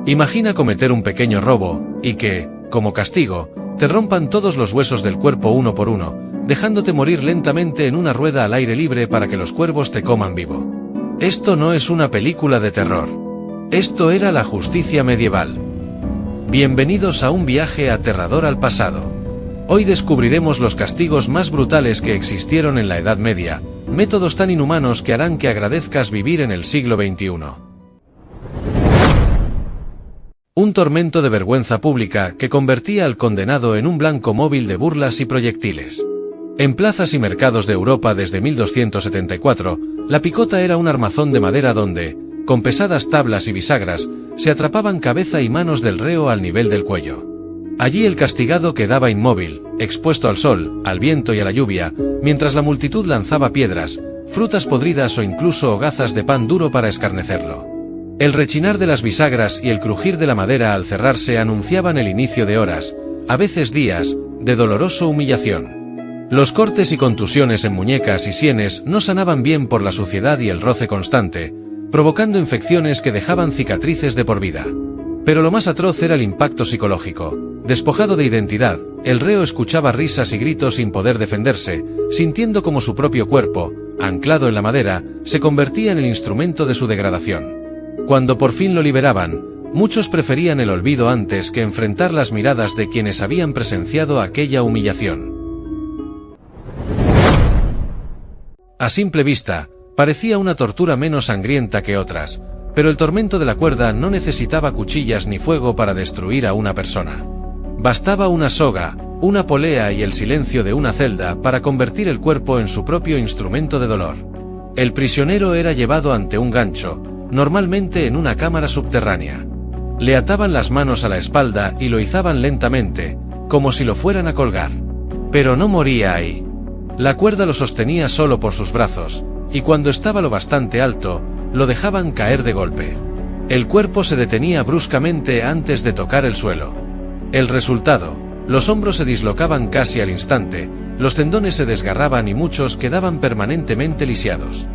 Imagina cometer un pequeño robo, y que, como castigo, te rompan todos los huesos del cuerpo uno por uno, dejándote morir lentamente en una rueda al aire libre para que los cuervos te coman vivo. Esto no es una película de terror. Esto era la justicia medieval. Bienvenidos a un viaje aterrador al pasado. Hoy descubriremos los castigos más brutales que existieron en la Edad Media, métodos tan inhumanos que harán que agradezcas vivir en el siglo XXI. Un tormento de vergüenza pública que convertía al condenado en un blanco móvil de burlas y proyectiles. En plazas y mercados de Europa desde 1274, la picota era un armazón de madera donde, con pesadas tablas y bisagras, se atrapaban cabeza y manos del reo al nivel del cuello. Allí el castigado quedaba inmóvil, expuesto al sol, al viento y a la lluvia, mientras la multitud lanzaba piedras, frutas podridas o incluso hogazas de pan duro para escarnecerlo. El rechinar de las bisagras y el crujir de la madera al cerrarse anunciaban el inicio de horas, a veces días, de dolorosa humillación. Los cortes y contusiones en muñecas y sienes no sanaban bien por la suciedad y el roce constante, provocando infecciones que dejaban cicatrices de por vida. Pero lo más atroz era el impacto psicológico. Despojado de identidad, el reo escuchaba risas y gritos sin poder defenderse, sintiendo como su propio cuerpo, anclado en la madera, se convertía en el instrumento de su degradación. Cuando por fin lo liberaban, muchos preferían el olvido antes que enfrentar las miradas de quienes habían presenciado aquella humillación. A simple vista, parecía una tortura menos sangrienta que otras, pero el tormento de la cuerda no necesitaba cuchillas ni fuego para destruir a una persona. Bastaba una soga, una polea y el silencio de una celda para convertir el cuerpo en su propio instrumento de dolor. El prisionero era llevado ante un gancho, normalmente en una cámara subterránea. Le ataban las manos a la espalda y lo izaban lentamente, como si lo fueran a colgar. Pero no moría ahí. La cuerda lo sostenía solo por sus brazos, y cuando estaba lo bastante alto, lo dejaban caer de golpe. El cuerpo se detenía bruscamente antes de tocar el suelo. El resultado: los hombros se dislocaban casi al instante, los tendones se desgarraban y muchos quedaban permanentemente lisiados.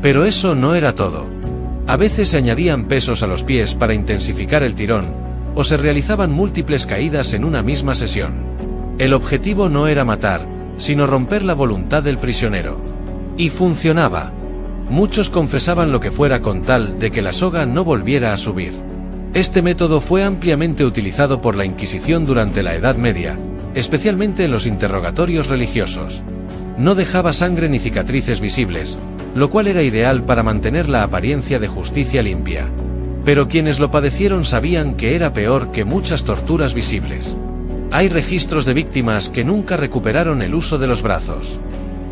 Pero eso no era todo. A veces se añadían pesos a los pies para intensificar el tirón, o se realizaban múltiples caídas en una misma sesión. El objetivo no era matar, sino romper la voluntad del prisionero. Y funcionaba. Muchos confesaban lo que fuera con tal de que la soga no volviera a subir. Este método fue ampliamente utilizado por la Inquisición durante la Edad Media, especialmente en los interrogatorios religiosos. No dejaba sangre ni cicatrices visibles, lo cual era ideal para mantener la apariencia de justicia limpia. Pero quienes lo padecieron sabían que era peor que muchas torturas visibles. Hay registros de víctimas que nunca recuperaron el uso de los brazos.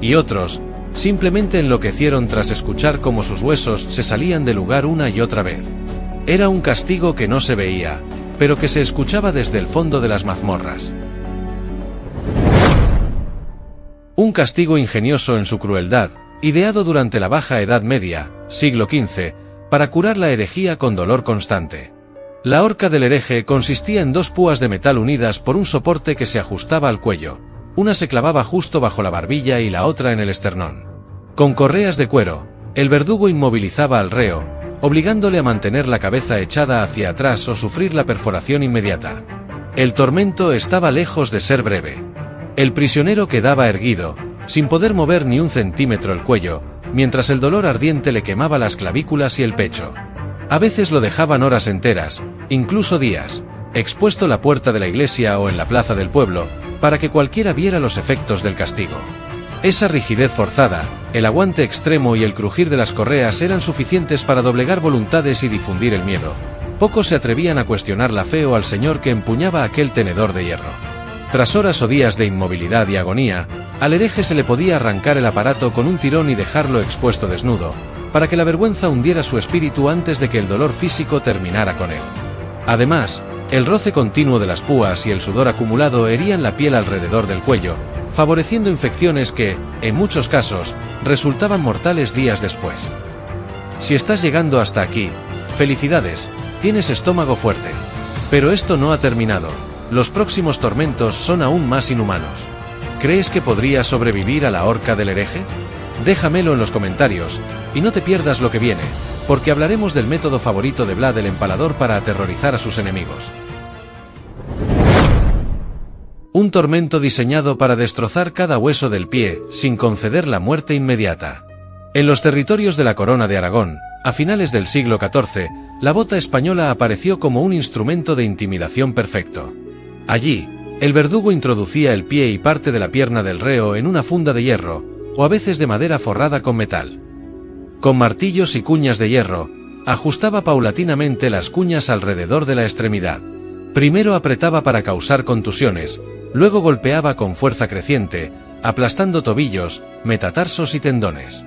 Y otros simplemente enloquecieron tras escuchar cómo sus huesos se salían del lugar una y otra vez. Era un castigo que no se veía, pero que se escuchaba desde el fondo de las mazmorras. Un castigo ingenioso en su crueldad, ideado durante la Baja Edad Media, siglo XV, para curar la herejía con dolor constante. La horca del hereje consistía en dos púas de metal unidas por un soporte que se ajustaba al cuello. Una se clavaba justo bajo la barbilla y la otra en el esternón. Con correas de cuero, el verdugo inmovilizaba al reo, obligándole a mantener la cabeza echada hacia atrás o sufrir la perforación inmediata. El tormento estaba lejos de ser breve. El prisionero quedaba erguido, sin poder mover ni un centímetro el cuello, mientras el dolor ardiente le quemaba las clavículas y el pecho. A veces lo dejaban horas enteras, incluso días, expuesto a la puerta de la iglesia o en la plaza del pueblo, para que cualquiera viera los efectos del castigo. Esa rigidez forzada, el aguante extremo y el crujir de las correas eran suficientes para doblegar voluntades y difundir el miedo. Pocos se atrevían a cuestionar la fe o al señor que empuñaba aquel tenedor de hierro. Tras horas o días de inmovilidad y agonía, al hereje se le podía arrancar el aparato con un tirón y dejarlo expuesto desnudo, para que la vergüenza hundiera su espíritu antes de que el dolor físico terminara con él. Además, el roce continuo de las púas y el sudor acumulado herían la piel alrededor del cuello, favoreciendo infecciones que, en muchos casos, resultaban mortales días después. Si estás llegando hasta aquí, felicidades, tienes estómago fuerte. Pero esto no ha terminado. Los próximos tormentos son aún más inhumanos. ¿Crees que podrías sobrevivir a la horca del hereje? Déjamelo en los comentarios, y no te pierdas lo que viene, porque hablaremos del método favorito de Vlad el Empalador para aterrorizar a sus enemigos. Un tormento diseñado para destrozar cada hueso del pie, sin conceder la muerte inmediata. En los territorios de la Corona de Aragón, a finales del siglo XIV, la bota española apareció como un instrumento de intimidación perfecto. Allí, el verdugo introducía el pie y parte de la pierna del reo en una funda de hierro, o a veces de madera forrada con metal. Con martillos y cuñas de hierro, ajustaba paulatinamente las cuñas alrededor de la extremidad. Primero apretaba para causar contusiones, luego golpeaba con fuerza creciente, aplastando tobillos, metatarsos y tendones.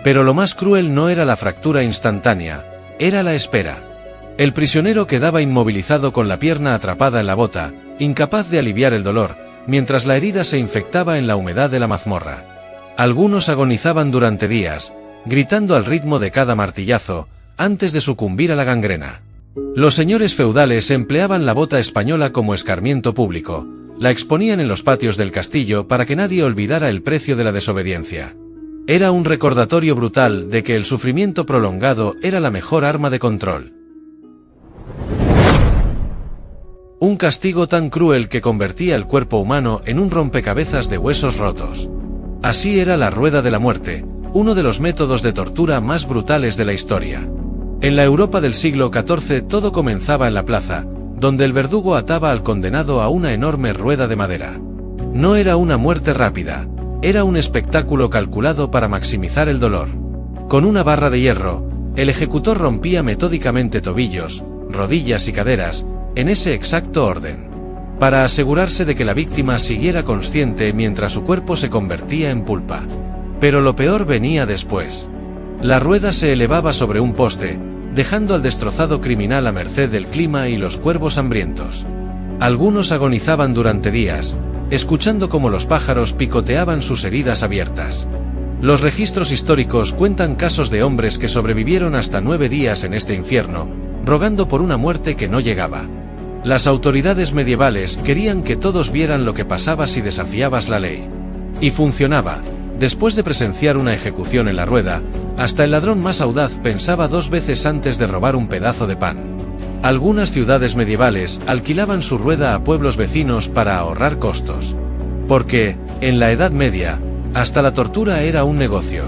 Pero lo más cruel no era la fractura instantánea, era la espera. El prisionero quedaba inmovilizado con la pierna atrapada en la bota, incapaz de aliviar el dolor, mientras la herida se infectaba en la humedad de la mazmorra. Algunos agonizaban durante días, gritando al ritmo de cada martillazo, antes de sucumbir a la gangrena. Los señores feudales empleaban la bota española como escarmiento público, la exponían en los patios del castillo para que nadie olvidara el precio de la desobediencia. Era un recordatorio brutal de que el sufrimiento prolongado era la mejor arma de control. Un castigo tan cruel que convertía el cuerpo humano en un rompecabezas de huesos rotos. Así era la rueda de la muerte, uno de los métodos de tortura más brutales de la historia. En la Europa del siglo XIV todo comenzaba en la plaza, donde el verdugo ataba al condenado a una enorme rueda de madera. No era una muerte rápida, era un espectáculo calculado para maximizar el dolor. Con una barra de hierro, el ejecutor rompía metódicamente tobillos, rodillas y caderas, en ese exacto orden, para asegurarse de que la víctima siguiera consciente mientras su cuerpo se convertía en pulpa. Pero lo peor venía después. La rueda se elevaba sobre un poste, dejando al destrozado criminal a merced del clima y los cuervos hambrientos. Algunos agonizaban durante días, escuchando cómo los pájaros picoteaban sus heridas abiertas. Los registros históricos cuentan casos de hombres que sobrevivieron hasta 9 días en este infierno, rogando por una muerte que no llegaba. Las autoridades medievales querían que todos vieran lo que pasaba si desafiabas la ley. Y funcionaba. Después de presenciar una ejecución en la rueda, hasta el ladrón más audaz pensaba 2 veces antes de robar un pedazo de pan. Algunas ciudades medievales alquilaban su rueda a pueblos vecinos para ahorrar costos. Porque, en la Edad Media, hasta la tortura era un negocio.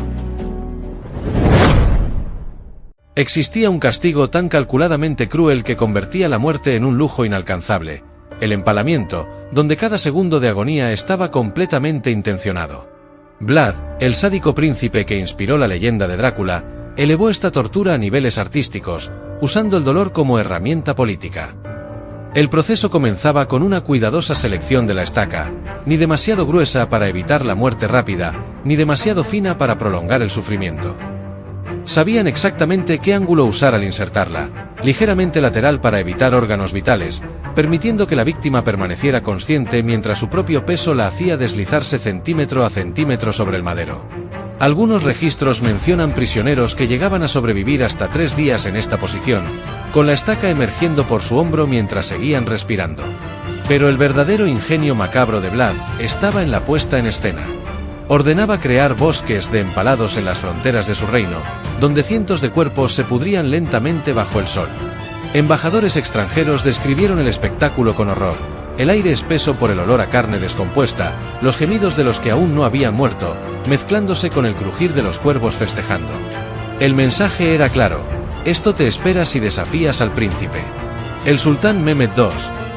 Existía un castigo tan calculadamente cruel que convertía la muerte en un lujo inalcanzable: el empalamiento, donde cada segundo de agonía estaba completamente intencionado. Vlad, el sádico príncipe que inspiró la leyenda de Drácula, elevó esta tortura a niveles artísticos, usando el dolor como herramienta política. El proceso comenzaba con una cuidadosa selección de la estaca, ni demasiado gruesa para evitar la muerte rápida, ni demasiado fina para prolongar el sufrimiento. Sabían exactamente qué ángulo usar al insertarla, ligeramente lateral para evitar órganos vitales, permitiendo que la víctima permaneciera consciente mientras su propio peso la hacía deslizarse centímetro a centímetro sobre el madero. Algunos registros mencionan prisioneros que llegaban a sobrevivir hasta 3 días en esta posición, con la estaca emergiendo por su hombro mientras seguían respirando. Pero el verdadero ingenio macabro de Vlad estaba en la puesta en escena. Ordenaba crear bosques de empalados en las fronteras de su reino, donde cientos de cuerpos se pudrían lentamente bajo el sol. Embajadores extranjeros describieron el espectáculo con horror: el aire espeso por el olor a carne descompuesta, los gemidos de los que aún no habían muerto, mezclándose con el crujir de los cuervos festejando. El mensaje era claro: esto te espera si desafías al príncipe. El sultán Mehmed II,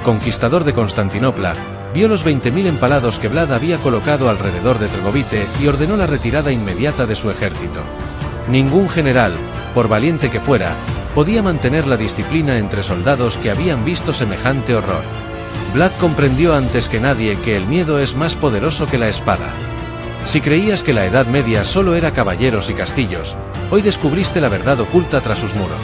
conquistador de Constantinopla, vio los 20.000 empalados que Vlad había colocado alrededor de Trgovite y ordenó la retirada inmediata de su ejército. Ningún general, por valiente que fuera, podía mantener la disciplina entre soldados que habían visto semejante horror. Vlad comprendió antes que nadie que el miedo es más poderoso que la espada. Si creías que la Edad Media solo era caballeros y castillos, hoy descubriste la verdad oculta tras sus muros.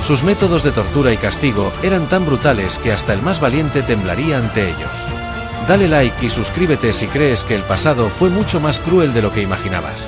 Sus métodos de tortura y castigo eran tan brutales que hasta el más valiente temblaría ante ellos. Dale like y suscríbete si crees que el pasado fue mucho más cruel de lo que imaginabas.